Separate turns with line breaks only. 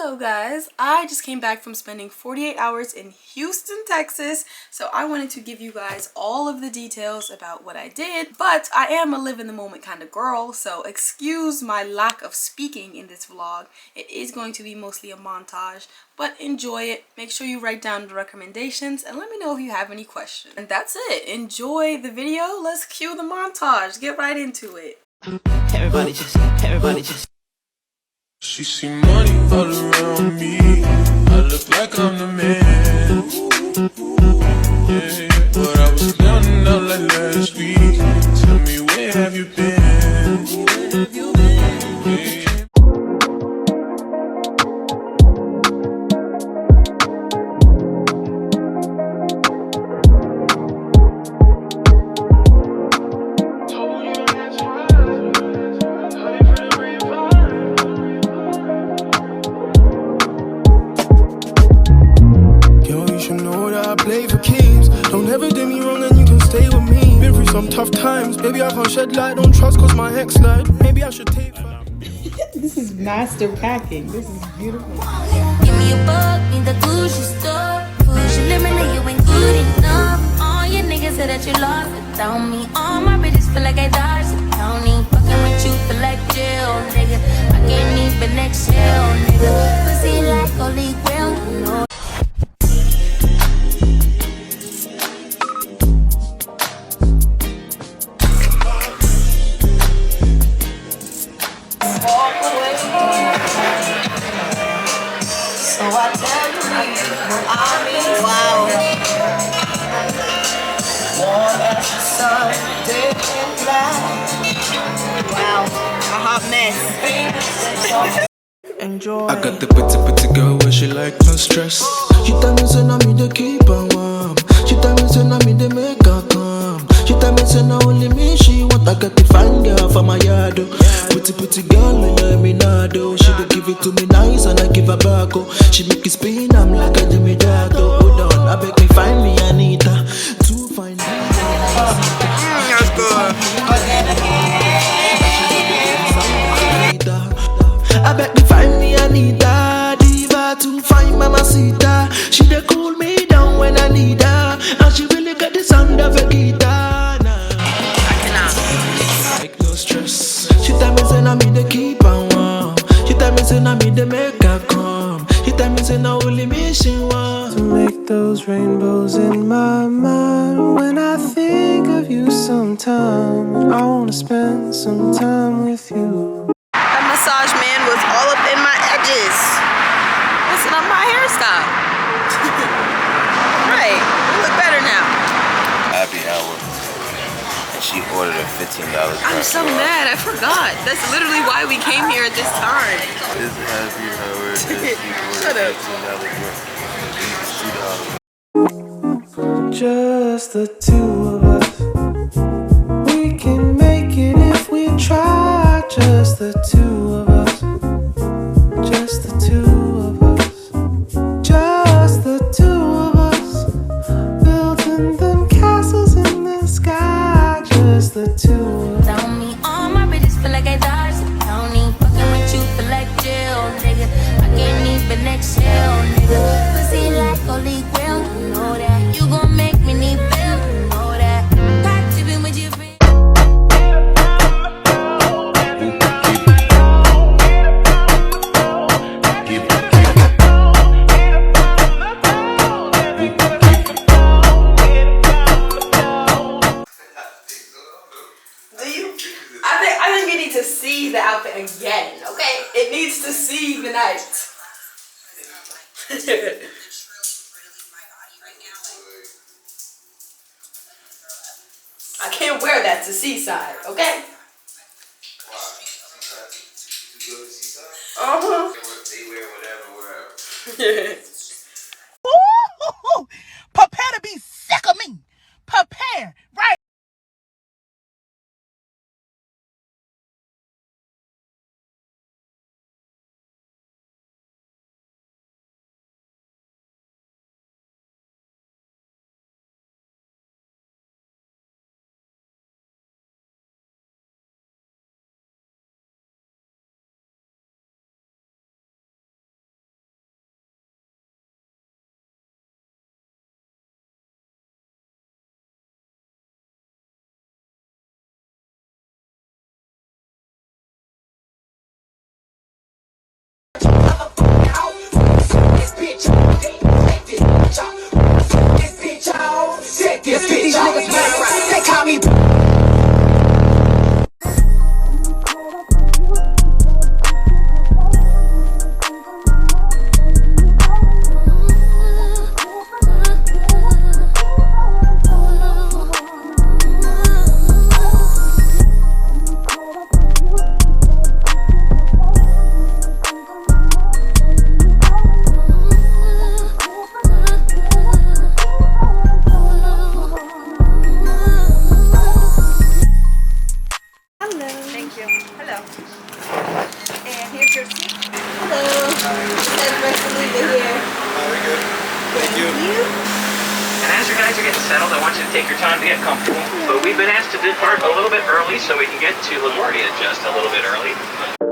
Hello guys, I just came back from spending 48 hours in Houston, Texas, so I wanted to give you guys all of the details about what I did, but I am a live in the moment kind of girl, so excuse my lack of speaking in this vlog. It is going to be mostly a montage, but enjoy it. Make sure you write down the recommendations and let me know if you have any questions. And that's it. Enjoy the video. Let's cue the montage. Get right into it.
Everybody just.
She see money all around me. I look like I'm the man. Yeah, but I was down and out like last week. Tell me, where have you been? Yeah.
Some tough times, baby, I can't shed light, don't trust cause my ex lied. Maybe I should take
This is master packing. This is beautiful.
Give me a buck, need the Gucci store. Push your limit, you ain't good enough. All your niggas say that you lost without me. All my bitches feel like I dodged the county. Fucking with you feel like jail, nigga. I can't even exhale, nigga. Pussy like holy grail, you know.
enjoy.
I got the pretty girl where she like no stress.
She tell me say na me the keep her warm. She tell me say na me the make her come. She tell me say na only me she want. I got the fine girl for my yard. Pretty girl and you me nado. She dey give it to me nice and I give her back. She make it spin, I'm like a Jimmy Jato. Hold on, I beg me find me Anita. To find me.
That's good.
I bet me find me Anita, diva to find Mama Sita. She dey cool me down when I need her, and she really got the sound of a guitar.
I cannot.
Like no stress. She tell me say na me the keep her warm. She tell me say na me the make her come. She tell me say na only me she want. To make those rainbows in my mind. When I think of you sometime, I wanna spend some time with you.
Massage man was all up in my edges. Listen up my hairstyle. Right, you look better now.
Happy hour. And she ordered a $15
I'm so mad, I forgot. That's literally why we came here at this time.
This happy hour.
Shut up.
$2.
Just the two of us. We can make it if we try. Just the two of us. Just the two of us. Just the two of us. Building them castles in the sky. Just the two of us.
Down me, all my bitches feel like I dodged the county. Fucking with you feel like jail, nigga. I can't even exhale, nigga. Pussy like holy grail, you know that. You gon' make me need bail, you know that. Got to be with your friends.
I think you need to see the outfit again, okay? It needs to see the night. I can't wear that to Seaside, okay? Uh-huh.
They wear whatever, wherever.
Prepare to be sick of me. Prepare, right? cute.
And as you guys are getting settled, I want you to take your time to get comfortable. But we've been asked to depart a little bit early so we can get to LaGuardia just a little bit early.